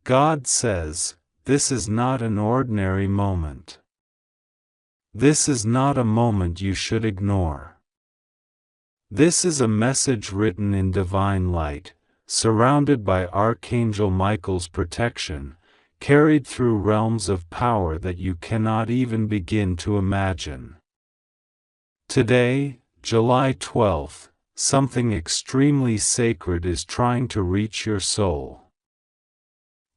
God says, this is not an ordinary moment. This is not a moment you should ignore. This is a message written in divine light, surrounded by Archangel Michael's protection, carried through realms of power that you cannot even begin to imagine. Today, July 12th, something extremely sacred is trying to reach your soul.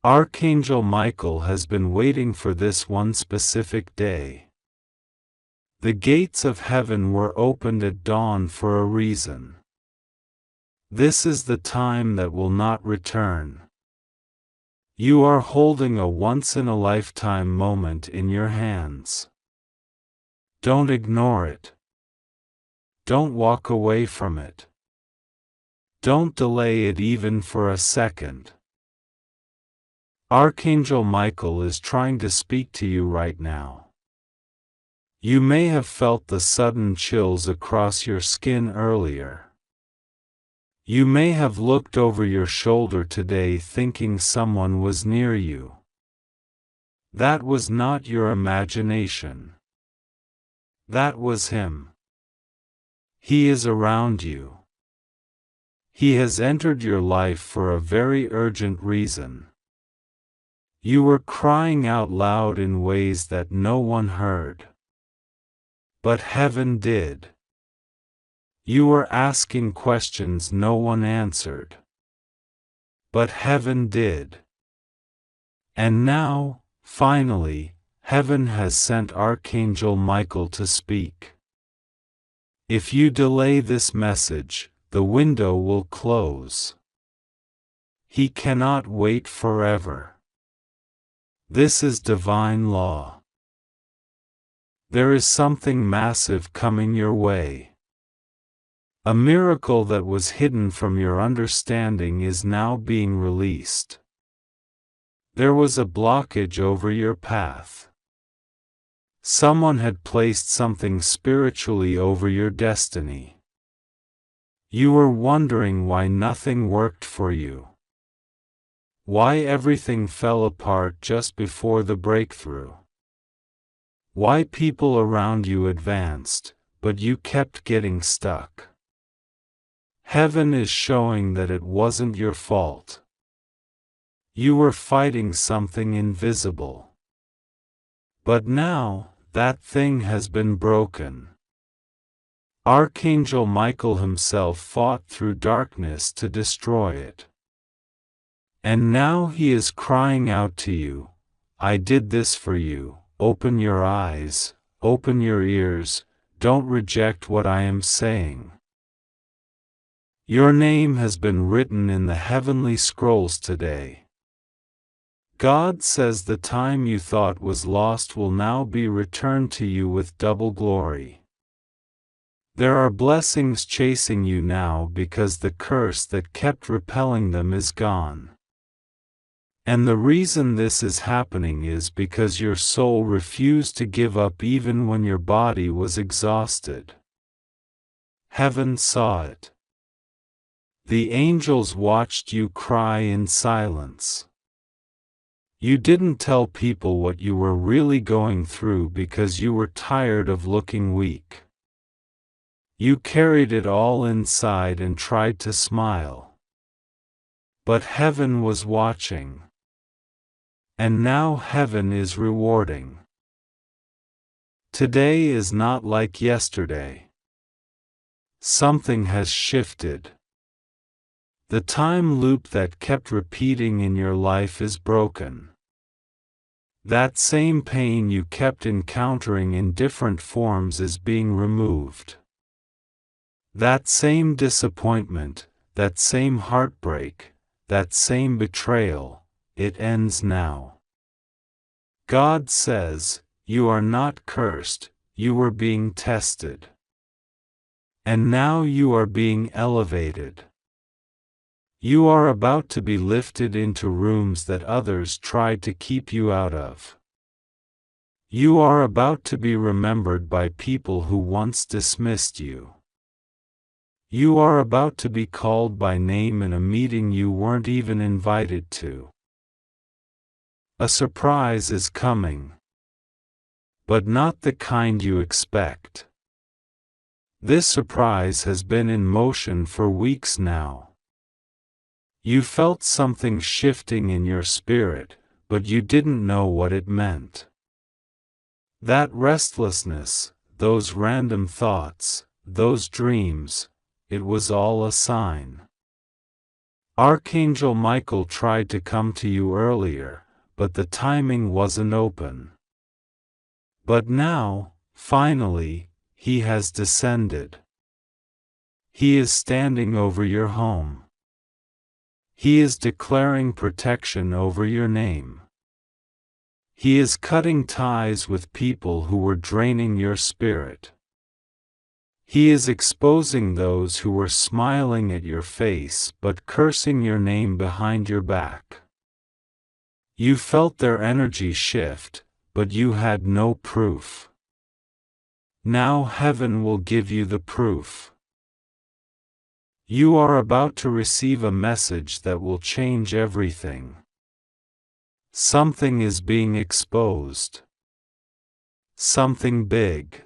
Archangel Michael has been waiting for this one specific day. The gates of heaven were opened at dawn for a reason. This is the time that will not return. You are holding a once-in-a-lifetime moment in your hands. Don't ignore it. Don't walk away from it. Don't delay it even for a second. Archangel Michael is trying to speak to you right now. You may have felt the sudden chills across your skin earlier. You may have looked over your shoulder today thinking someone was near you. That was not your imagination. That was him. He is around you. He has entered your life for a very urgent reason. You were crying out loud in ways that no one heard. But heaven did. You were asking questions no one answered. But heaven did. And now, finally, heaven has sent Archangel Michael to speak. If you delay this message, the window will close. He cannot wait forever. This is divine law. There is something massive coming your way. A miracle that was hidden from your understanding is now being released. There was a blockage over your path. Someone had placed something spiritually over your destiny. You were wondering why nothing worked for you. Why everything fell apart just before the breakthrough. Why people around you advanced, but you kept getting stuck. Heaven is showing that it wasn't your fault. You were fighting something invisible. But now, that thing has been broken. Archangel Michael himself fought through darkness to destroy it. And now he is crying out to you, I did this for you. Open your eyes, open your ears, don't reject what I am saying. Your name has been written in the heavenly scrolls today. God says the time you thought was lost will now be returned to you with double glory. There are blessings chasing you now because the curse that kept repelling them is gone. And the reason this is happening is because your soul refused to give up even when your body was exhausted. Heaven saw it. The angels watched you cry in silence. You didn't tell people what you were really going through because you were tired of looking weak. You carried it all inside and tried to smile. But heaven was watching. And now heaven is rewarding. Today is not like yesterday. Something has shifted. The time loop that kept repeating in your life is broken. That same pain you kept encountering in different forms is being removed. That same disappointment, that same heartbreak, that same betrayal, it ends now. God says, you are not cursed, you were being tested. And now you are being elevated. You are about to be lifted into rooms that others tried to keep you out of. You are about to be remembered by people who once dismissed you. You are about to be called by name in a meeting you weren't even invited to. A surprise is coming. But not the kind you expect. This surprise has been in motion for weeks now. You felt something shifting in your spirit, but you didn't know what it meant. That restlessness, those random thoughts, those dreams, it was all a sign. Archangel Michael tried to come to you earlier, but the timing wasn't open. But now, finally, he has descended. He is standing over your home. He is declaring protection over your name. He is cutting ties with people who were draining your spirit. He is exposing those who were smiling at your face but cursing your name behind your back. You felt their energy shift, but you had no proof. Now heaven will give you the proof. You are about to receive a message that will change everything. Something is being exposed. Something big.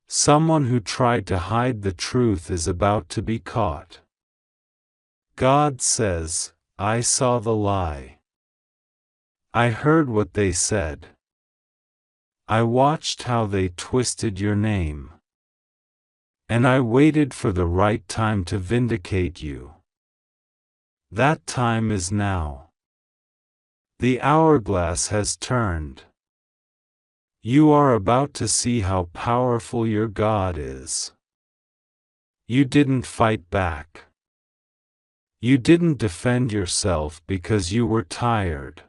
Someone who tried to hide the truth is about to be caught. God says, I saw the lie. I heard what they said. I watched how they twisted your name. And I waited for the right time to vindicate you. That time is now. The hourglass has turned. You are about to see how powerful your God is. You didn't fight back. You didn't defend yourself because you were tired.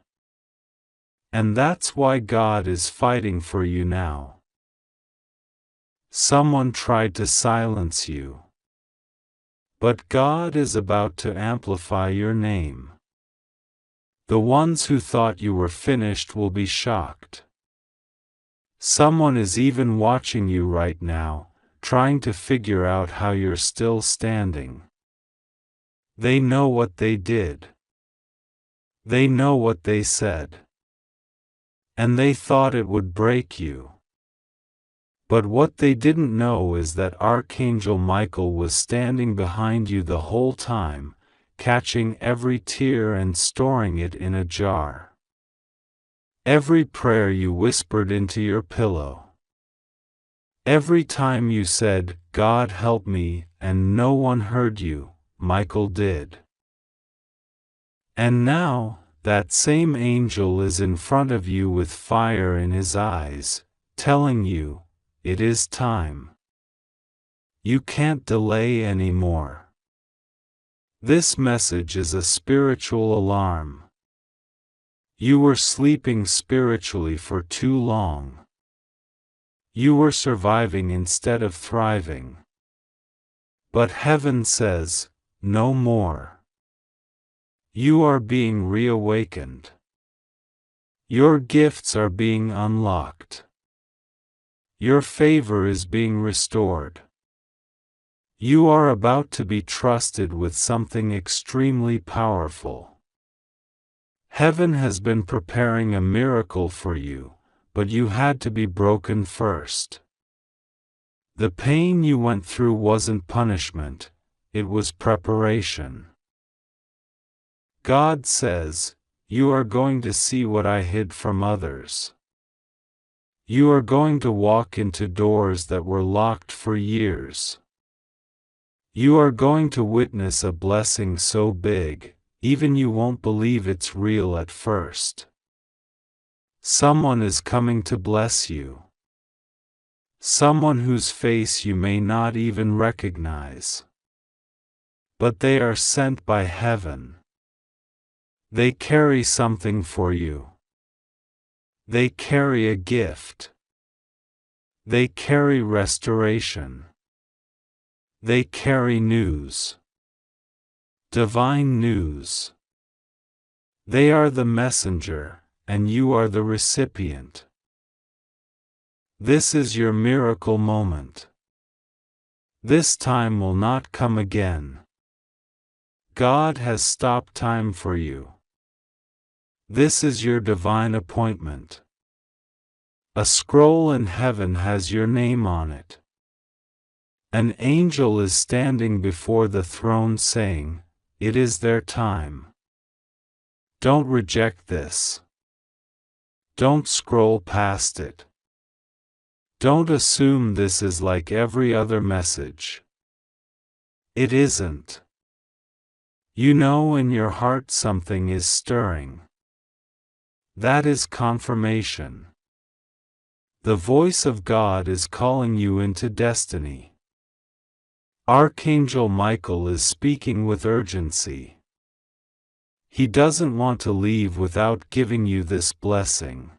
And that's why God is fighting for you now. Someone tried to silence you. But God is about to amplify your name. The ones who thought you were finished will be shocked. Someone is even watching you right now, trying to figure out how you're still standing. They know what they did. They know what they said. And they thought it would break you. But what they didn't know is that Archangel Michael was standing behind you the whole time, catching every tear and storing it in a jar. Every prayer you whispered into your pillow. Every time you said, God help me, and no one heard you, Michael did. And now, that same angel is in front of you with fire in his eyes, telling you, it is time. You can't delay anymore. This message is a spiritual alarm. You were sleeping spiritually for too long. You were surviving instead of thriving. But heaven says, no more. You are being reawakened. Your gifts are being unlocked. Your favor is being restored. You are about to be trusted with something extremely powerful. Heaven has been preparing a miracle for you, but you had to be broken first. The pain you went through wasn't punishment, it was preparation. God says, you are going to see what I hid from others. You are going to walk into doors that were locked for years. You are going to witness a blessing so big, even you won't believe it's real at first. Someone is coming to bless you. Someone whose face you may not even recognize. But they are sent by heaven. They carry something for you. They carry a gift. They carry restoration. They carry news. Divine news. They are the messenger, and you are the recipient. This is your miracle moment. This time will not come again. God has stopped time for you. This is your divine appointment. A scroll in heaven has your name on it. An angel is standing before the throne saying, "It is their time." Don't reject this. Don't scroll past it. Don't assume this is like every other message. It isn't. You know in your heart something is stirring. That is confirmation. The voice of God is calling you into destiny. Archangel Michael is speaking with urgency. He doesn't want to leave without giving you this blessing.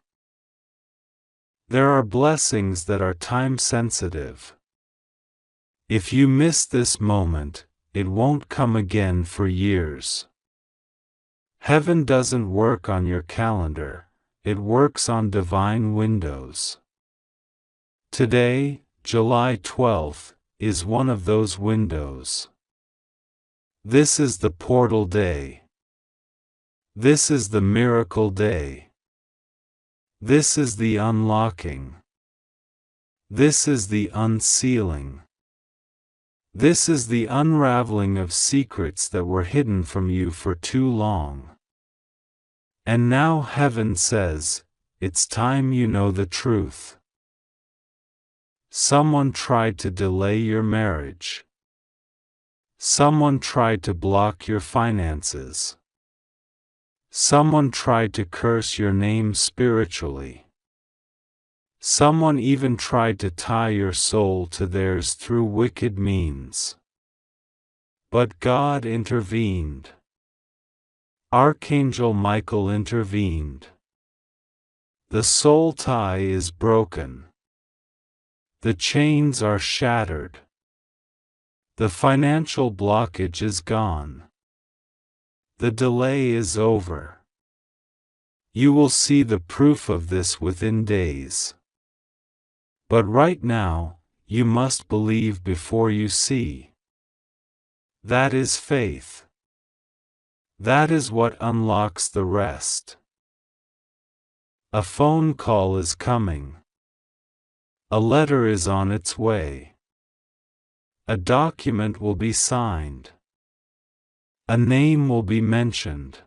There are blessings that are time-sensitive. If you miss this moment, it won't come again for years. Heaven doesn't work on your calendar, it works on divine windows. Today, July 12th, is one of those windows. This is the portal day. This is the miracle day. This is the unlocking. This is the unsealing. This is the unraveling of secrets that were hidden from you for too long. And now heaven says, it's time you know the truth. Someone tried to delay your marriage. Someone tried to block your finances. Someone tried to curse your name spiritually. Someone even tried to tie your soul to theirs through wicked means. But God intervened. Archangel Michael intervened. The soul tie is broken. The chains are shattered. The financial blockage is gone. The delay is over. You will see the proof of this within days. But right now, you must believe before you see. That is faith. That is what unlocks the rest. A phone call is coming. A letter is on its way. A document will be signed. A name will be mentioned.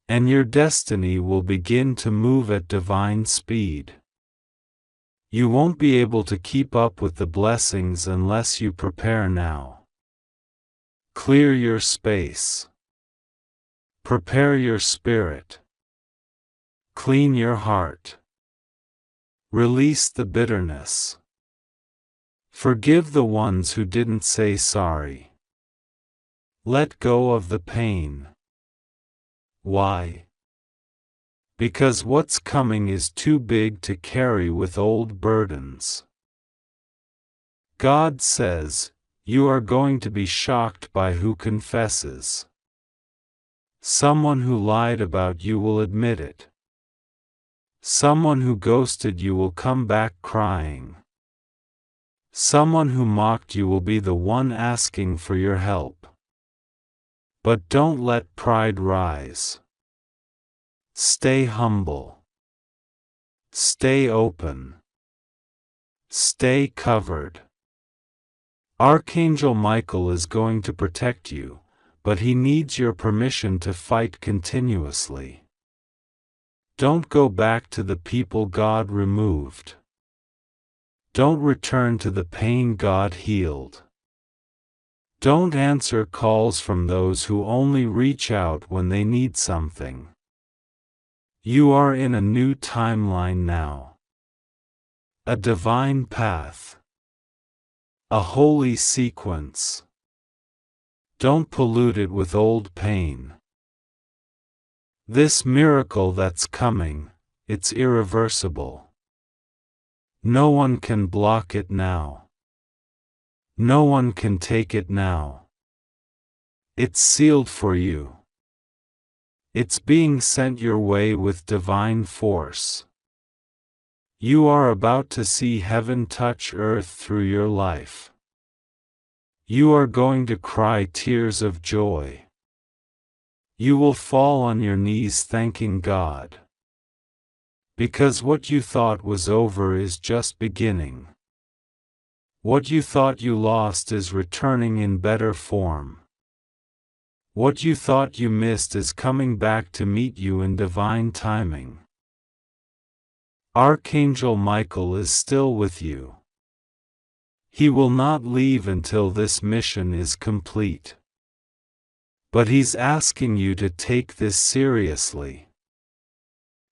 And your destiny will begin to move at divine speed. You won't be able to keep up with the blessings unless you prepare now. Clear your space. Prepare your spirit. Clean your heart. Release the bitterness. Forgive the ones who didn't say sorry. Let go of the pain. Why? Because what's coming is too big to carry with old burdens. God says, you are going to be shocked by who confesses. Someone who lied about you will admit it. Someone who ghosted you will come back crying. Someone who mocked you will be the one asking for your help. But don't let pride rise. Stay humble. Stay open. Stay covered. Archangel Michael is going to protect you, but he needs your permission to fight continuously. Don't go back to the people God removed. Don't return to the pain God healed. Don't answer calls from those who only reach out when they need something. You are in a new timeline now. A divine path. A holy sequence. Don't pollute it with old pain. This miracle that's coming, it's irreversible. No one can block it now. No one can take it now. It's sealed for you. It's being sent your way with divine force. You are about to see heaven touch earth through your life. You are going to cry tears of joy. You will fall on your knees thanking God. Because what you thought was over is just beginning. What you thought you lost is returning in better form. What you thought you missed is coming back to meet you in divine timing. Archangel Michael is still with you. He will not leave until this mission is complete. But he's asking you to take this seriously.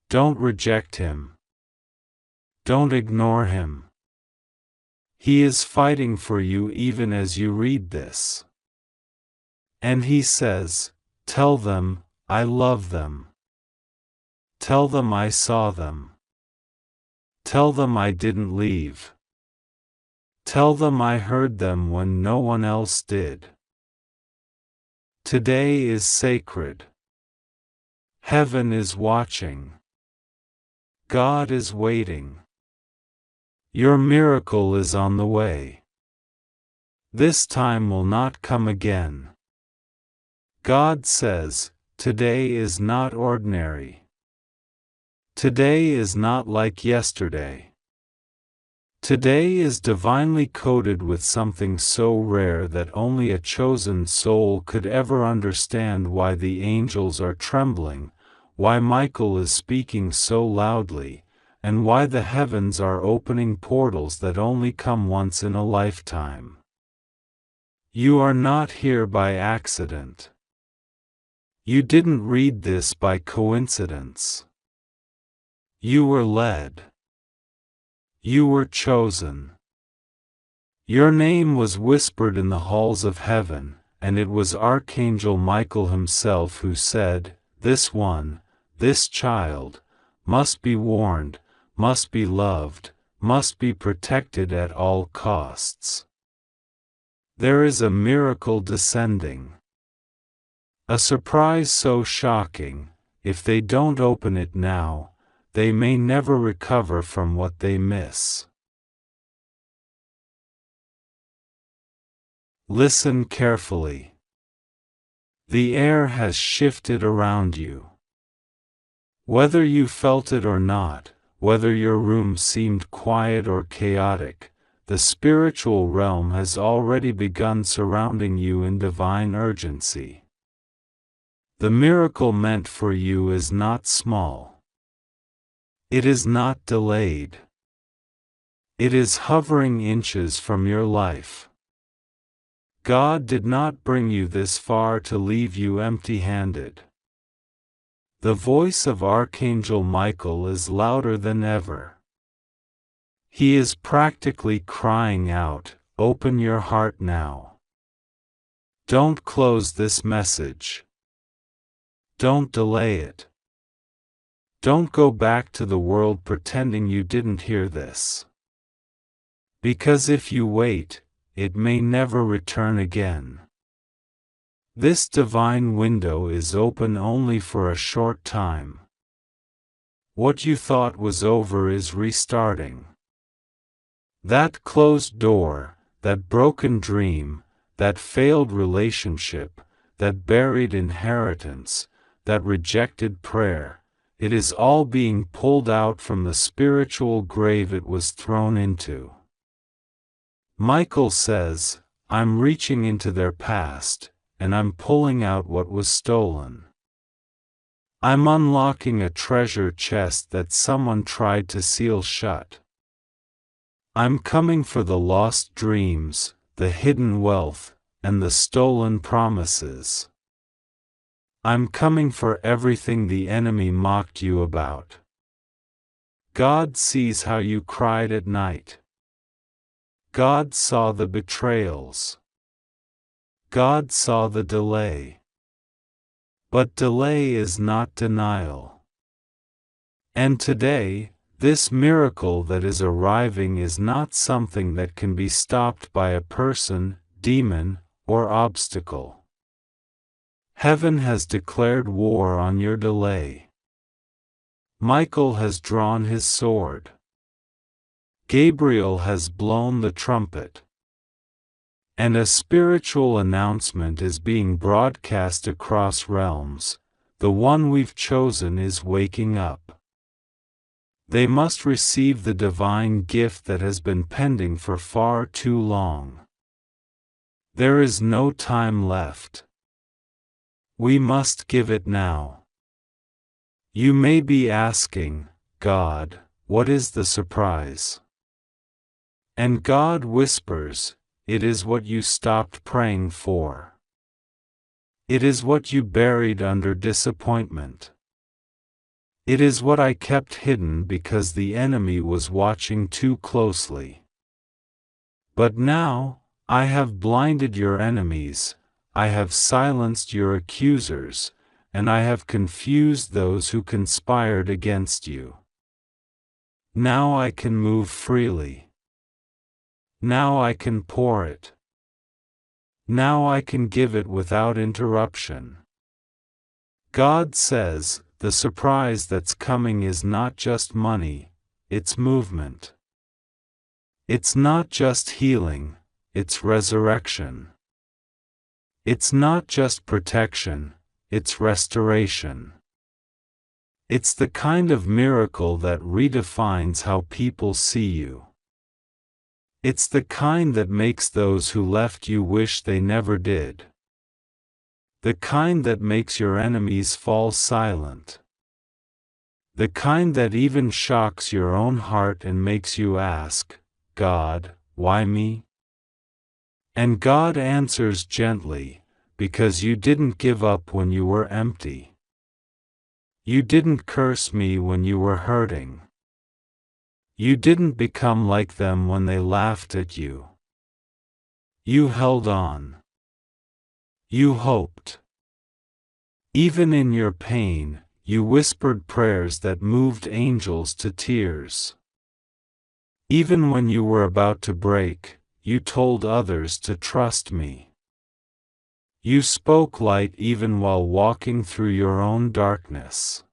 Don't reject him. Don't ignore him. He is fighting for you even as you read this. And he says, tell them, I love them. Tell them I saw them. Tell them I didn't leave. Tell them I heard them when no one else did. Today is sacred. Heaven is watching. God is waiting. Your miracle is on the way. This time will not come again. God says, today is not ordinary. Today is not like yesterday. Today is divinely coded with something so rare that only a chosen soul could ever understand why the angels are trembling, why Michael is speaking so loudly, and why the heavens are opening portals that only come once in a lifetime. You are not here by accident. You didn't read this by coincidence. You were led. You were chosen. Your name was whispered in the halls of heaven, and it was Archangel Michael himself who said, this one, this child, must be warned, must be loved, must be protected at all costs. There is a miracle descending. A surprise so shocking, if they don't open it now, they may never recover from what they miss. Listen carefully. The air has shifted around you. Whether you felt it or not, whether your room seemed quiet or chaotic, the spiritual realm has already begun surrounding you in divine urgency. The miracle meant for you is not small. It is not delayed. It is hovering inches from your life. God did not bring you this far to leave you empty-handed. The voice of Archangel Michael is louder than ever. He is practically crying out, open your heart now. Don't close this message. Don't delay it. Don't go back to the world pretending you didn't hear this. Because if you wait, it may never return again. This divine window is open only for a short time. What you thought was over is restarting. That closed door, that broken dream, that failed relationship, that buried inheritance, that rejected prayer, it is all being pulled out from the spiritual grave it was thrown into. Michael says, I'm reaching into their past, and I'm pulling out what was stolen. I'm unlocking a treasure chest that someone tried to seal shut. I'm coming for the lost dreams, the hidden wealth, and the stolen promises. I'm coming for everything the enemy mocked you about. God sees how you cried at night. God saw the betrayals. God saw the delay. But delay is not denial. And today, this miracle that is arriving is not something that can be stopped by a person, demon, or obstacle. Heaven has declared war on your delay. Michael has drawn his sword. Gabriel has blown the trumpet. And a spiritual announcement is being broadcast across realms. The one we've chosen is waking up. They must receive the divine gift that has been pending for far too long. There is no time left. We must give it now. You may be asking, God, what is the surprise? And God whispers, it is what you stopped praying for. It is what you buried under disappointment. It is what I kept hidden because the enemy was watching too closely. But now, I have blinded your enemies, I have silenced your accusers, and I have confused those who conspired against you. Now I can move freely. Now I can pour it. Now I can give it without interruption. God says, the surprise that's coming is not just money, it's movement. It's not just healing, it's resurrection. It's not just protection, it's restoration. It's the kind of miracle that redefines how people see you. It's the kind that makes those who left you wish they never did. The kind that makes your enemies fall silent. The kind that even shocks your own heart and makes you ask, God, why me? And God answers gently, because you didn't give up when you were empty. You didn't curse me when you were hurting. You didn't become like them when they laughed at you. You held on. You hoped. Even in your pain, you whispered prayers that moved angels to tears. Even when you were about to break, you told others to trust me. You spoke light even while walking through your own darkness.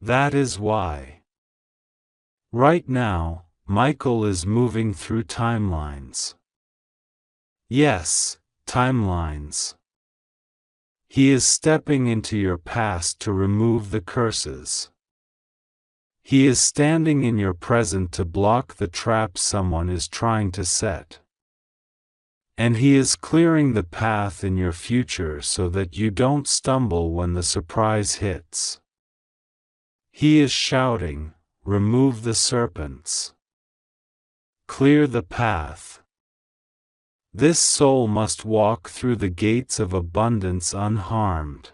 That is why. Right now, Michael is moving through timelines. Yes, timelines. He is stepping into your past to remove the curses. He is standing in your present to block the trap someone is trying to set. And He is clearing the path in your future so that you don't stumble when the surprise hits. He is shouting, remove the serpents. Clear the path. This soul must walk through the gates of abundance unharmed.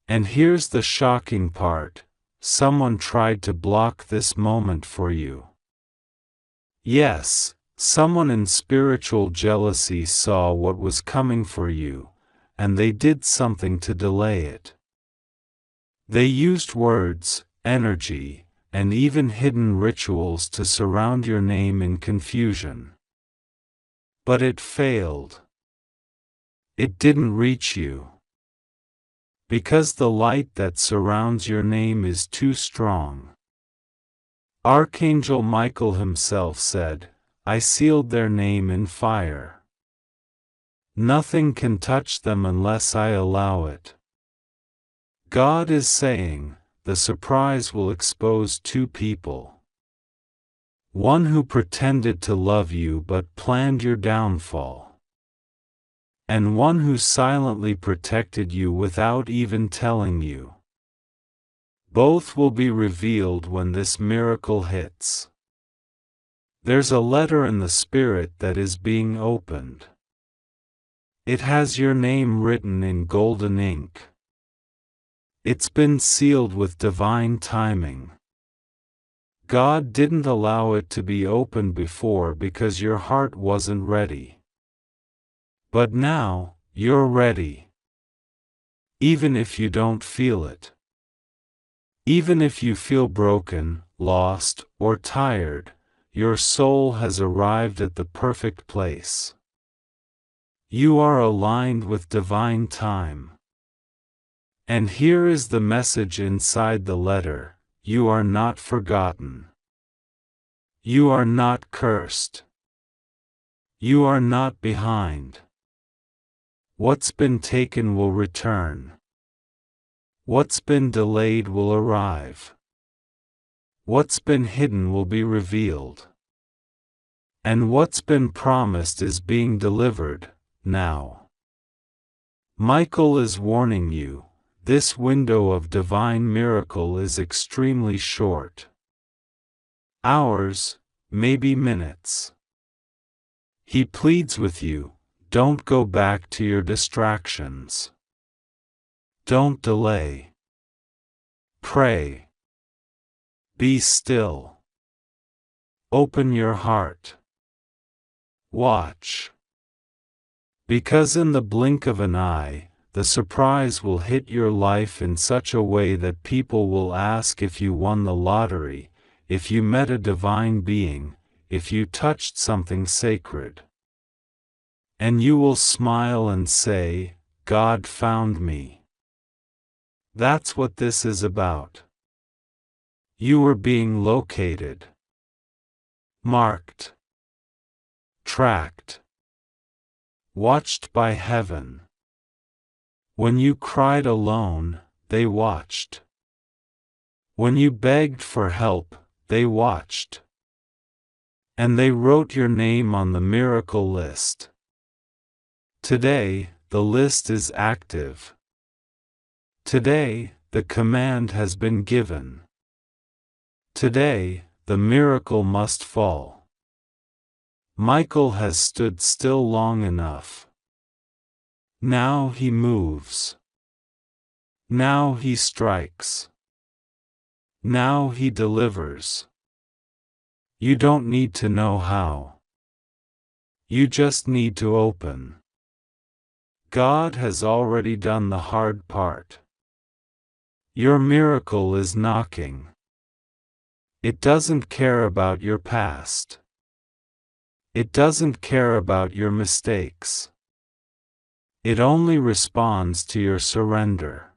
And here's the shocking part, someone tried to block this moment for you. Yes, someone in spiritual jealousy saw what was coming for you, and they did something to delay it. They used words, energy, and even hidden rituals to surround your name in confusion. But it failed. It didn't reach you. Because the light that surrounds your name is too strong. Archangel Michael himself said, I sealed their name in fire. Nothing can touch them unless I allow it. God is saying, the surprise will expose two people. One who pretended to love you but planned your downfall. And one who silently protected you without even telling you. Both will be revealed when this miracle hits. There's a letter in the Spirit that is being opened. It has your name written in golden ink. It's been sealed with divine timing. God didn't allow it to be opened before because your heart wasn't ready. But now, you're ready. Even if you don't feel it. Even if you feel broken, lost, or tired, your soul has arrived at the perfect place. You are aligned with divine time. And here is the message inside the letter. You are not forgotten. You are not cursed. You are not behind. What's been taken will return. What's been delayed will arrive. What's been hidden will be revealed. And what's been promised is being delivered, now. Michael is warning you, this window of divine miracle is extremely short. Hours, maybe minutes. He pleads with you, don't go back to your distractions. Don't delay. Pray. Be still. Open your heart. Watch. Because in the blink of an eye, the surprise will hit your life in such a way that people will ask if you won the lottery, if you met a divine being, if you touched something sacred. And you will smile and say, God found me. That's what this is about. You are being located, marked, tracked, watched by heaven. When you cried alone, they watched. When you begged for help, they watched. And they wrote your name on the miracle list. Today, the list is active. Today, the command has been given. Today, the miracle must fall. Michael has stood still long enough. Now he moves. Now he strikes. Now he delivers. You don't need to know how. You just need to open. God has already done the hard part. Your miracle is knocking. It doesn't care about your past. It doesn't care about your mistakes. It only responds to your surrender.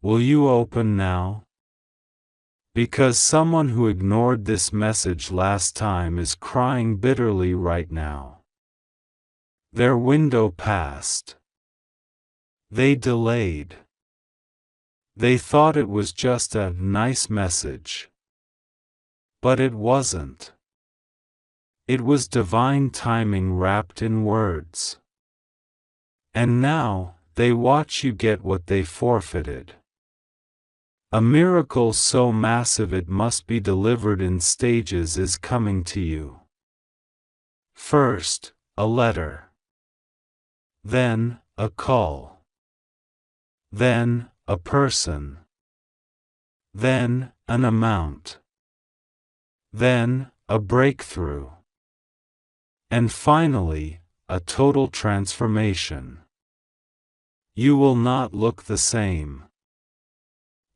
Will you open now? Because someone who ignored this message last time is crying bitterly right now. Their window passed. They delayed. They thought it was just a nice message. But it wasn't. It was divine timing wrapped in words. And now, they watch you get what they forfeited. A miracle so massive it must be delivered in stages is coming to you. First, a letter. Then, a call. Then, a person. Then, an amount. Then, a breakthrough. And finally, a total transformation. You will not look the same.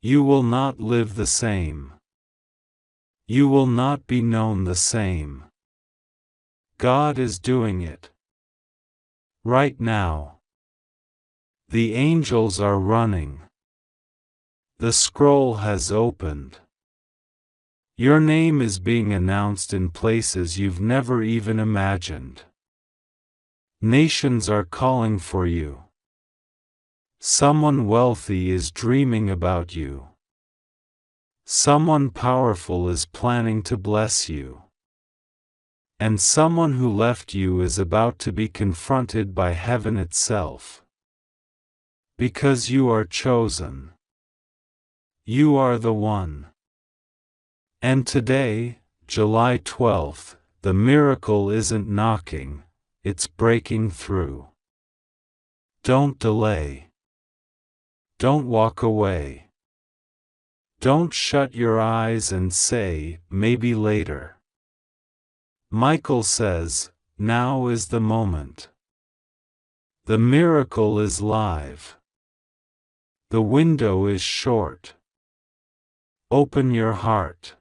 You will not live the same. You will not be known the same. God is doing it. Right now. The angels are running. The scroll has opened. Your name is being announced in places you've never even imagined. Nations are calling for you. Someone wealthy is dreaming about you. Someone powerful is planning to bless you. And someone who left you is about to be confronted by heaven itself. Because you are chosen. You are the one. And today, July 12th, the miracle isn't knocking, it's breaking through. Don't delay. Don't walk away. Don't shut your eyes and say, maybe later. Michael says, now is the moment. The miracle is live. The window is short. Open your heart.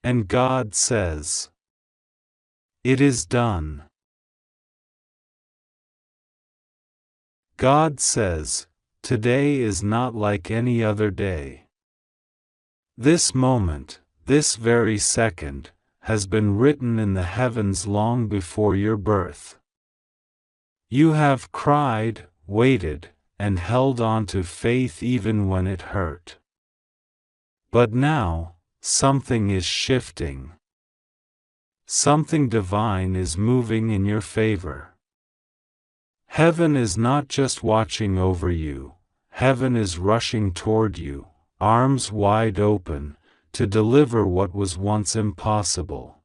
And God says, it is done. God says, today is not like any other day. This moment, this very second, has been written in the heavens long before your birth. You have cried, waited, and held on to faith even when it hurt. But now, something is shifting. Something divine is moving in your favor. Heaven is not just watching over you, heaven is rushing toward you, arms wide open, to deliver what was once impossible.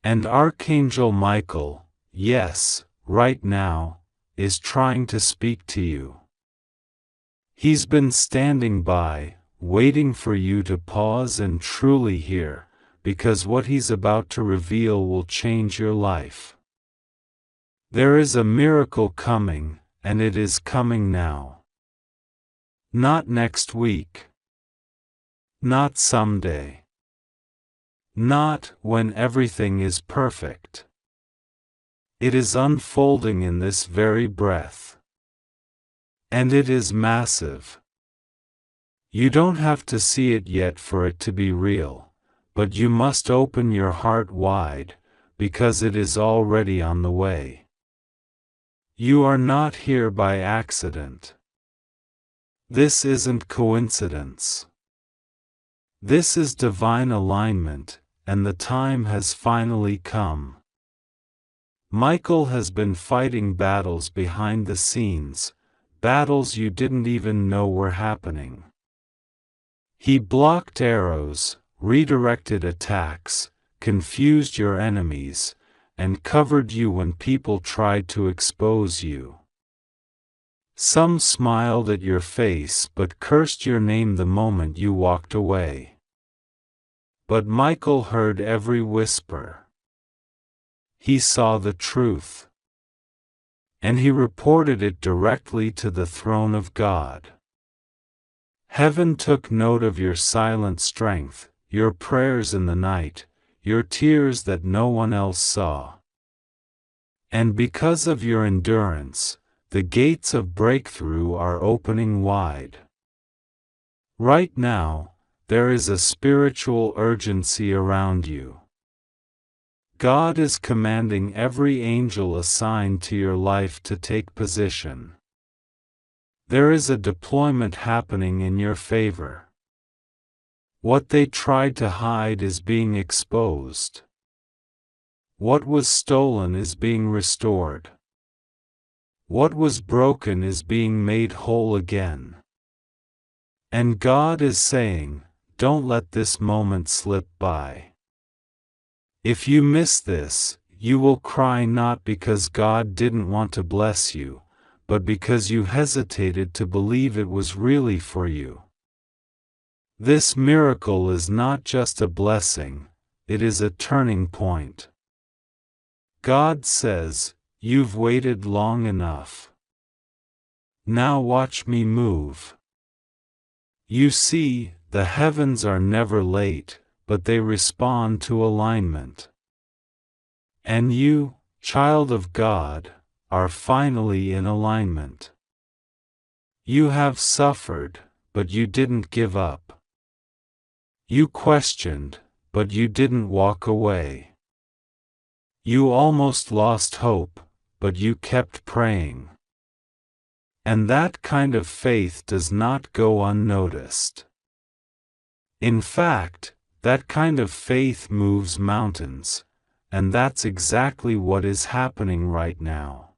And Archangel Michael, yes, right now, is trying to speak to you. He's been standing by, waiting for you to pause and truly hear, because what he's about to reveal will change your life. There is a miracle coming, and it is coming now. Not next week. Not someday. Not when everything is perfect. It is unfolding in this very breath. And it is massive. You don't have to see it yet for it to be real, but you must open your heart wide, because it is already on the way. You are not here by accident. This isn't coincidence. This is divine alignment, and the time has finally come. Michael has been fighting battles behind the scenes, battles you didn't even know were happening. He blocked arrows, redirected attacks, confused your enemies, and covered you when people tried to expose you. Some smiled at your face but cursed your name the moment you walked away. But Michael heard every whisper. He saw the truth. And he reported it directly to the throne of God. Heaven took note of your silent strength, your prayers in the night, your tears that no one else saw. And because of your endurance, the gates of breakthrough are opening wide. Right now, there is a spiritual urgency around you. God is commanding every angel assigned to your life to take position. There is a deployment happening in your favor. What they tried to hide is being exposed. What was stolen is being restored. What was broken is being made whole again. And God is saying, don't let this moment slip by. If you miss this, you will cry not because God didn't want to bless you, but because you hesitated to believe it was really for you. This miracle is not just a blessing, it is a turning point. God says, you've waited long enough. Now watch me move. You see, the heavens are never late, but they respond to alignment. And you, child of God, are finally in alignment. You have suffered, but you didn't give up. You questioned, but you didn't walk away. You almost lost hope, but you kept praying. And that kind of faith does not go unnoticed. In fact, that kind of faith moves mountains, and that's exactly what is happening right now.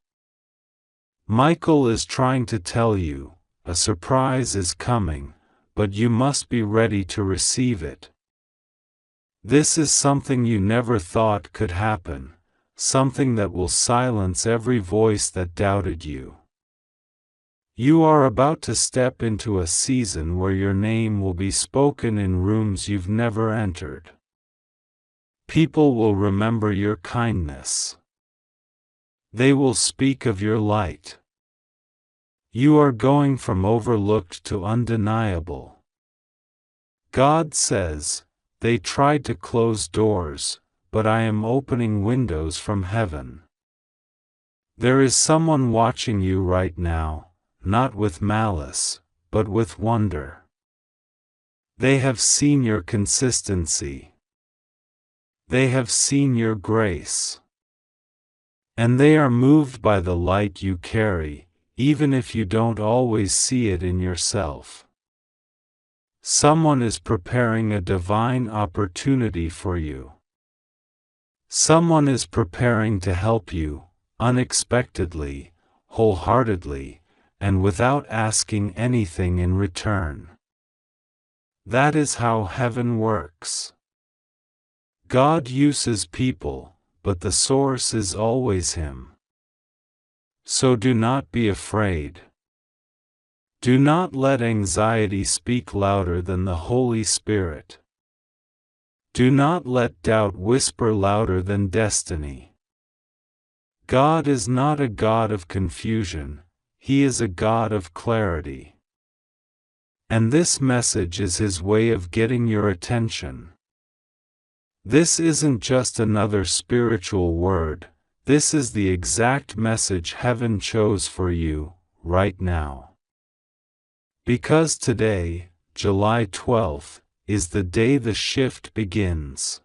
Michael is trying to tell you, a surprise is coming, but you must be ready to receive it. This is something you never thought could happen, something that will silence every voice that doubted you. You are about to step into a season where your name will be spoken in rooms you've never entered. People will remember your kindness. They will speak of your light. You are going from overlooked to undeniable. God says, they tried to close doors, but I am opening windows from heaven. There is someone watching you right now, not with malice, but with wonder. They have seen your consistency. They have seen your grace. And they are moved by the light you carry, even if you don't always see it in yourself. Someone is preparing a divine opportunity for you. Someone is preparing to help you, unexpectedly, wholeheartedly, and without asking anything in return. That is how heaven works. God uses people, but the source is always Him. So do not be afraid. Do not let anxiety speak louder than the Holy Spirit. Do not let doubt whisper louder than destiny. God is not a God of confusion, He is a God of clarity. And this message is His way of getting your attention. This isn't just another spiritual word, this is the exact message heaven chose for you, right now. Because today, July 12th, is the day the shift begins.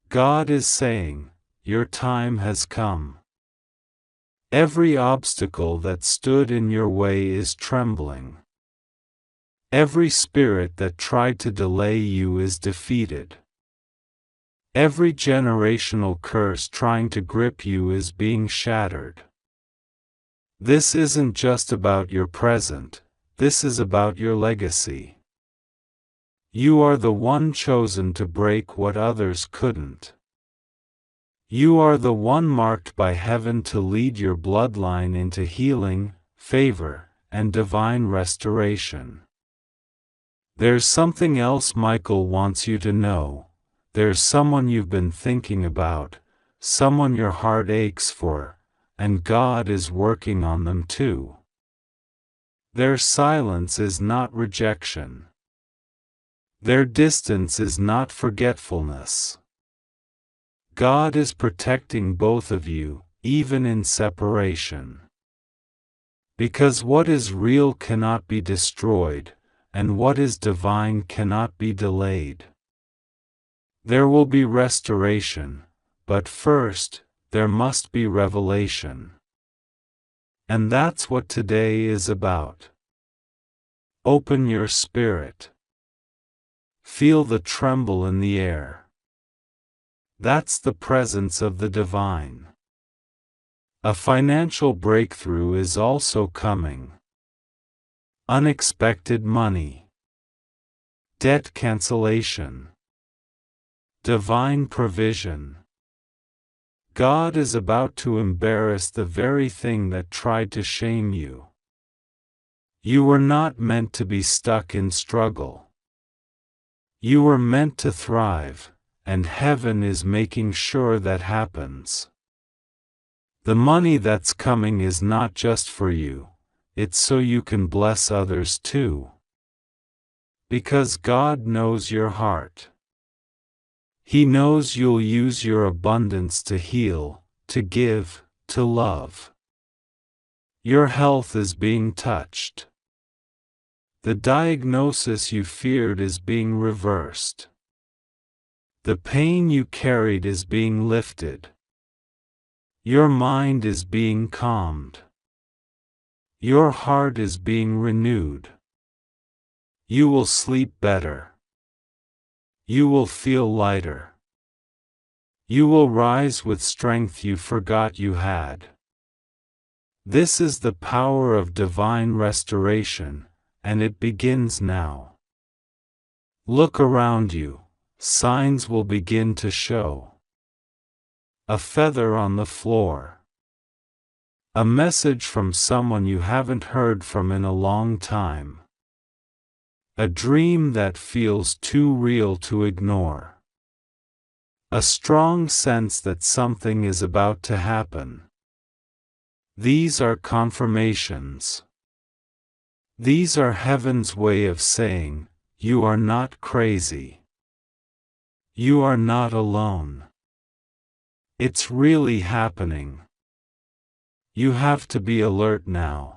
God is saying, your time has come. Every obstacle that stood in your way is trembling. Every spirit that tried to delay you is defeated. Every generational curse trying to grip you is being shattered. This isn't just about your present, this is about your legacy. You are the one chosen to break what others couldn't. You are the one marked by heaven to lead your bloodline into healing, favor, and divine restoration. There's something else Michael wants you to know. There's someone you've been thinking about, someone your heart aches for, and God is working on them too. Their silence is not rejection. Their distance is not forgetfulness. God is protecting both of you, even in separation. Because what is real cannot be destroyed, and what is divine cannot be delayed. There will be restoration, but first, there must be revelation. And that's what today is about. Open your spirit. Feel the tremble in the air. That's the presence of the divine. A financial breakthrough is also coming. Unexpected money. Debt cancellation. Divine provision. God is about to embarrass the very thing that tried to shame you. You were not meant to be stuck in struggle. You were meant to thrive, and heaven is making sure that happens. The money that's coming is not just for you, it's so you can bless others too. Because God knows your heart. He knows you'll use your abundance to heal, to give, to love. Your health is being touched. The diagnosis you feared is being reversed. The pain you carried is being lifted. Your mind is being calmed. Your heart is being renewed. You will sleep better. You will feel lighter. You will rise with strength you forgot you had. This is the power of divine restoration, and it begins now. Look around you, signs will begin to show. A feather on the floor. A message from someone you haven't heard from in a long time. A dream that feels too real to ignore. A strong sense that something is about to happen. These are confirmations. These are heaven's way of saying, you are not crazy. You are not alone. It's really happening. You have to be alert now.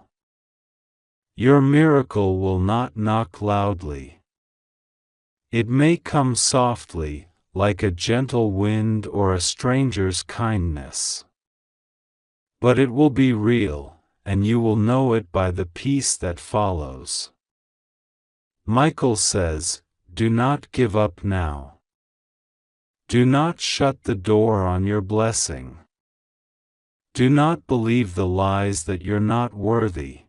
Your miracle will not knock loudly. It may come softly, like a gentle wind or a stranger's kindness. But it will be real, and you will know it by the peace that follows. Michael says, do not give up now. Do not shut the door on your blessing. Do not believe the lies that you're not worthy.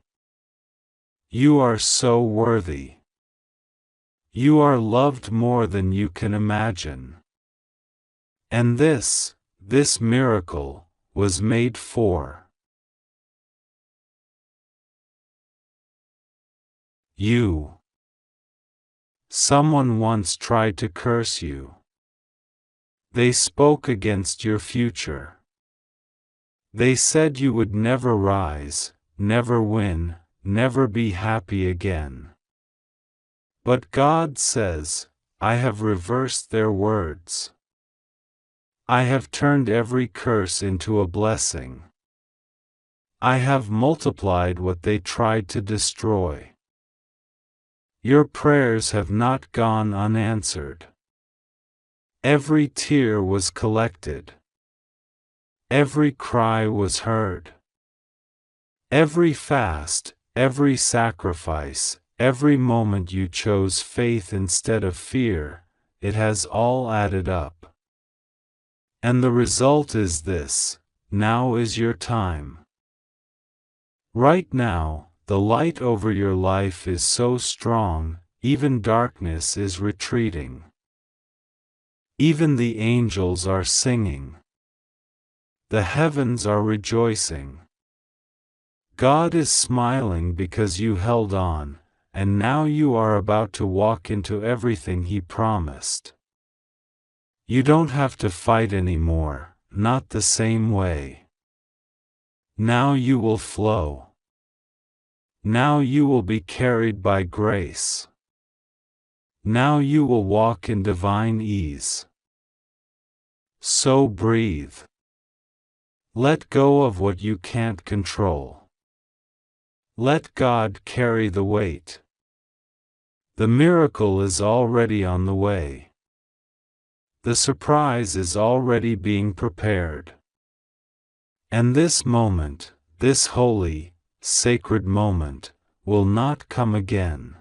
You are so worthy. You are loved more than you can imagine. And this miracle, was made for you. Someone once tried to curse you. They spoke against your future. They said you would never rise, never win, never be happy again. But God says, I have reversed their words. I have turned every curse into a blessing. I have multiplied what they tried to destroy. Your prayers have not gone unanswered. Every tear was collected. Every cry was heard. Every fast, every sacrifice, every moment you chose faith instead of fear, it has all added up. And the result is this: now is your time. Right now, the light over your life is so strong, even darkness is retreating. Even the angels are singing. The heavens are rejoicing. God is smiling because you held on, and now you are about to walk into everything He promised. You don't have to fight anymore, not the same way. Now you will flow. Now you will be carried by grace. Now you will walk in divine ease. So breathe. Let go of what you can't control. Let God carry the weight. The miracle is already on the way. The surprise is already being prepared. And this moment, this holy, sacred moment, will not come again.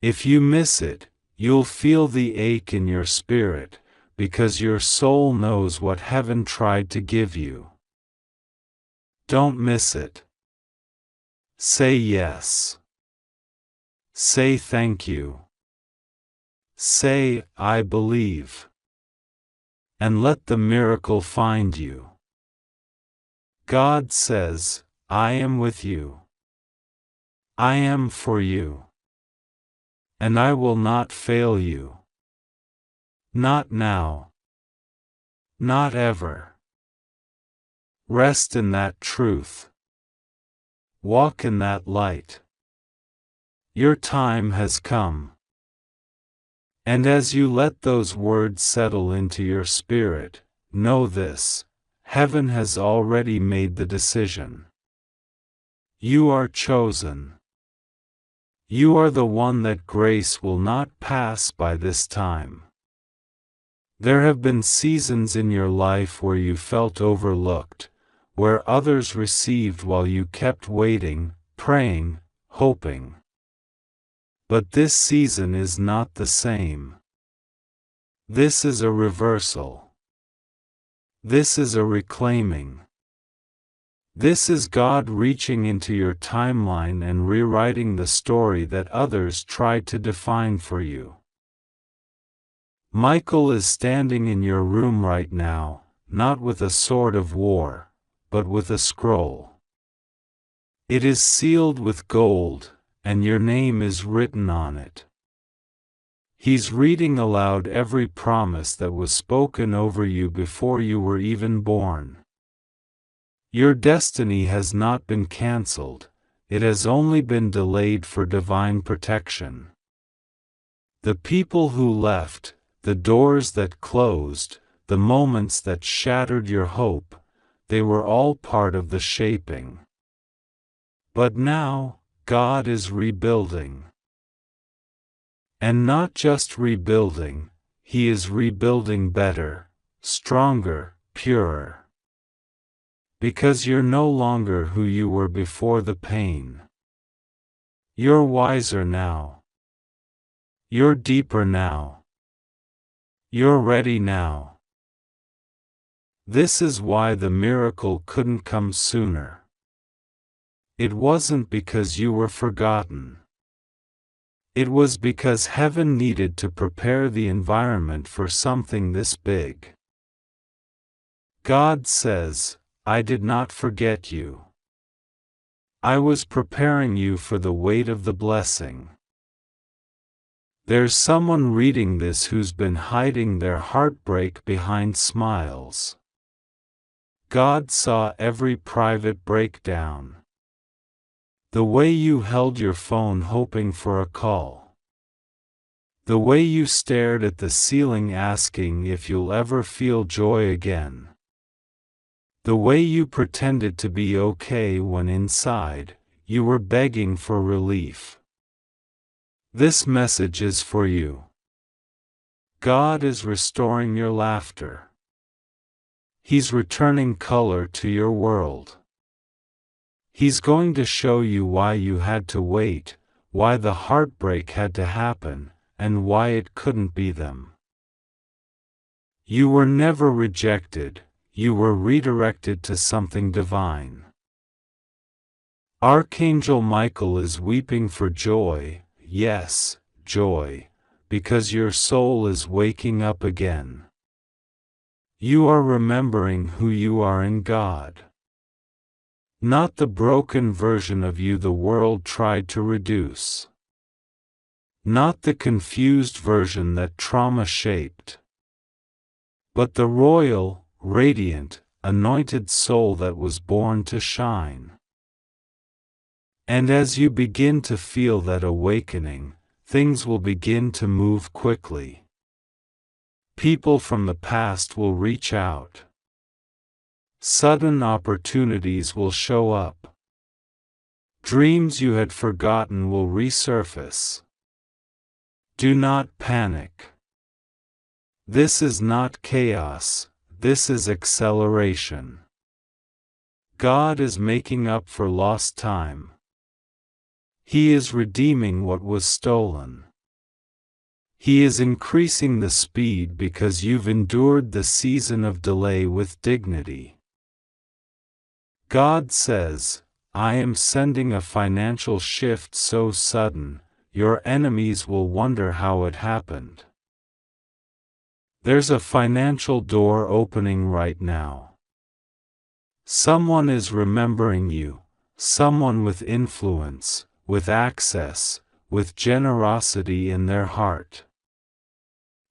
If you miss it, you'll feel the ache in your spirit, because your soul knows what heaven tried to give you. Don't miss it. Say yes. Say thank you. Say, I believe. And let the miracle find you. God says, I am with you. I am for you. And I will not fail you. Not now. Not ever. Rest in that truth. Walk in that light. Your time has come. And as you let those words settle into your spirit, know this: heaven has already made the decision. You are chosen. You are the one that grace will not pass by this time. There have been seasons in your life where you felt overlooked, where others received while you kept waiting, praying, hoping. But this season is not the same. This is a reversal. This is a reclaiming. This is God reaching into your timeline and rewriting the story that others tried to define for you. Michael is standing in your room right now, not with a sword of war, but with a scroll. It is sealed with gold, and your name is written on it. He's reading aloud every promise that was spoken over you before you were even born. Your destiny has not been cancelled, it has only been delayed for divine protection. The people who left, the doors that closed, the moments that shattered your hope, they were all part of the shaping. But now, God is rebuilding. And not just rebuilding, He is rebuilding better, stronger, purer. Because you're no longer who you were before the pain. You're wiser now. You're deeper now. You're ready now. This is why the miracle couldn't come sooner. It wasn't because you were forgotten. It was because heaven needed to prepare the environment for something this big. God says, I did not forget you. I was preparing you for the weight of the blessing. There's someone reading this who's been hiding their heartbreak behind smiles. God saw every private breakdown. The way you held your phone hoping for a call. The way you stared at the ceiling asking if you'll ever feel joy again. The way you pretended to be okay when inside, you were begging for relief. This message is for you. God is restoring your laughter. He's returning color to your world. He's going to show you why you had to wait, why the heartbreak had to happen, and why it couldn't be them. You were never rejected, you were redirected to something divine. Archangel Michael is weeping for joy, yes, joy, because your soul is waking up again. You are remembering who you are in God. Not the broken version of you the world tried to reduce. Not the confused version that trauma shaped. But the royal, radiant, anointed soul that was born to shine. And as you begin to feel that awakening, things will begin to move quickly. People from the past will reach out. Sudden opportunities will show up. Dreams you had forgotten will resurface. Do not panic. This is not chaos, this is acceleration. God is making up for lost time. He is redeeming what was stolen. He is increasing the speed because you've endured the season of delay with dignity. God says, I am sending a financial shift so sudden, your enemies will wonder how it happened. There's a financial door opening right now. Someone is remembering you, someone with influence, with access, with generosity in their heart.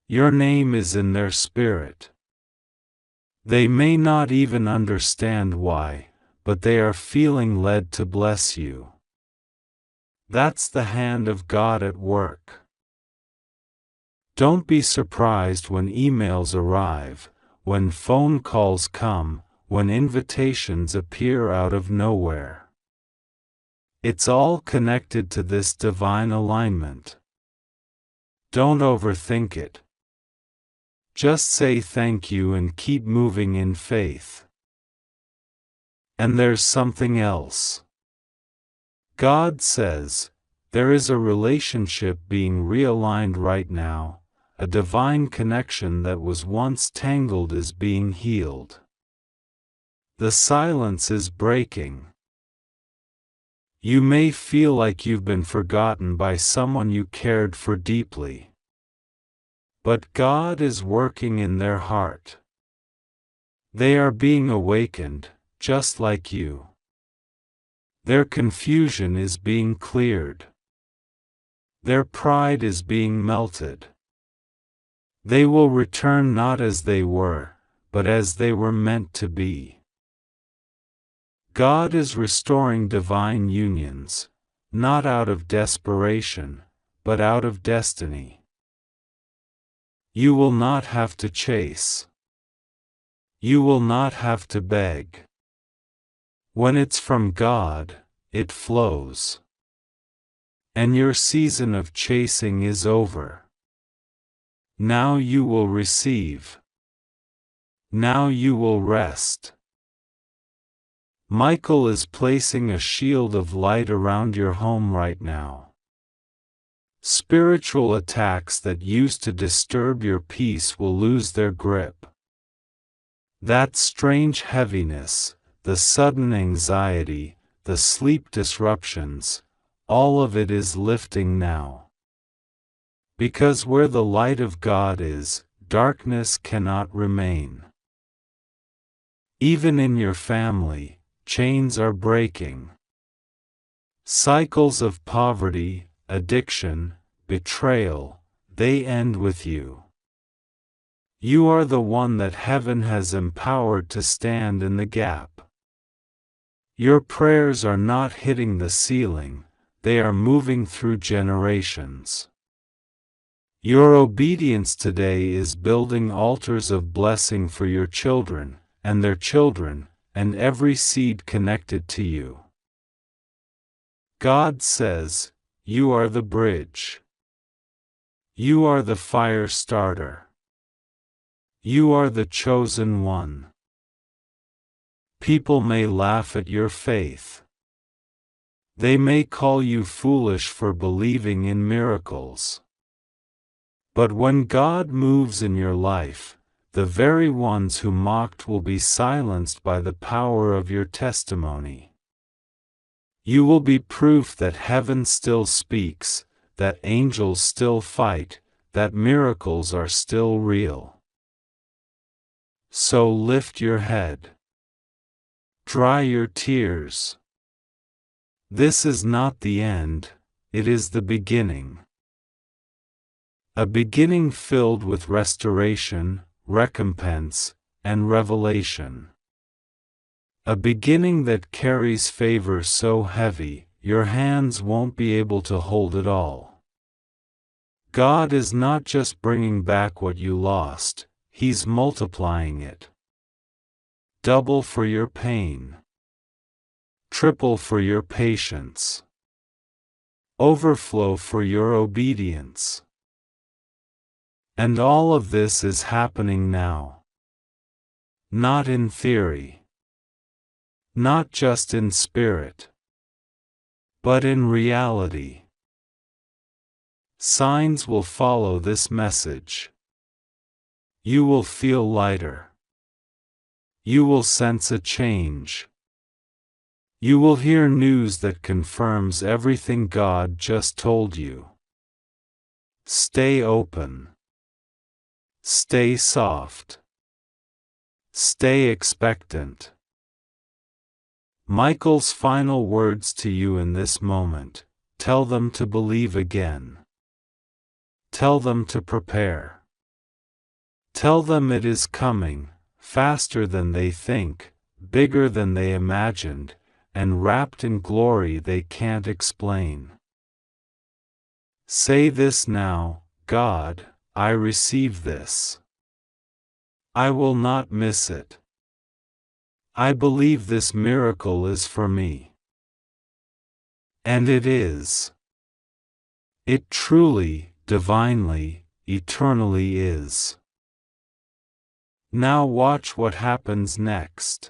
Your name is in their spirit. They may not even understand why, but they are feeling led to bless you. That's the hand of God at work. Don't be surprised when emails arrive, when phone calls come, when invitations appear out of nowhere. It's all connected to this divine alignment. Don't overthink it. Just say thank you and keep moving in faith. And there's something else. God says, there is a relationship being realigned right now, a divine connection that was once tangled is being healed. The silence is breaking. You may feel like you've been forgotten by someone you cared for deeply. But God is working in their heart. They are being awakened, just like you. Their confusion is being cleared. Their pride is being melted. They will return not as they were, but as they were meant to be. God is restoring divine unions, not out of desperation, but out of destiny. You will not have to chase. You will not have to beg. When it's from God, it flows. And your season of chasing is over. Now you will receive. Now you will rest. Michael is placing a shield of light around your home right now. Spiritual attacks that used to disturb your peace will lose their grip. That strange heaviness, the sudden anxiety, the sleep disruptions, all of it is lifting now. Because where the light of God is, darkness cannot remain. Even in your family, chains are breaking. Cycles of poverty, addiction, betrayal, they end with you. You are the one that heaven has empowered to stand in the gap. Your prayers are not hitting the ceiling, they are moving through generations. Your obedience today is building altars of blessing for your children, and their children, and every seed connected to you. God says, you are the bridge. You are the fire starter. You are the chosen one. People may laugh at your faith. They may call you foolish for believing in miracles. But when God moves in your life, the very ones who mocked will be silenced by the power of your testimony. You will be proof that heaven still speaks, that angels still fight, that miracles are still real. So lift your head. Dry your tears. This is not the end, it is the beginning. A beginning filled with restoration, recompense, and revelation. A beginning that carries favor so heavy, your hands won't be able to hold it all. God is not just bringing back what you lost, He's multiplying it. Double for your pain. Triple for your patience. Overflow for your obedience. And all of this is happening now. Not in theory. Not just in spirit. But in reality. Signs will follow this message. You will feel lighter. You will sense a change. You will hear news that confirms everything God just told you. Stay open. Stay soft. Stay expectant. Michael's final words to you in this moment, tell them to believe again. Tell them to prepare. Tell them it is coming, faster than they think, bigger than they imagined, and wrapped in glory they can't explain. Say this now, God, I receive this. I will not miss it. I believe this miracle is for me. And it is. It truly, divinely, eternally is. Now watch what happens next.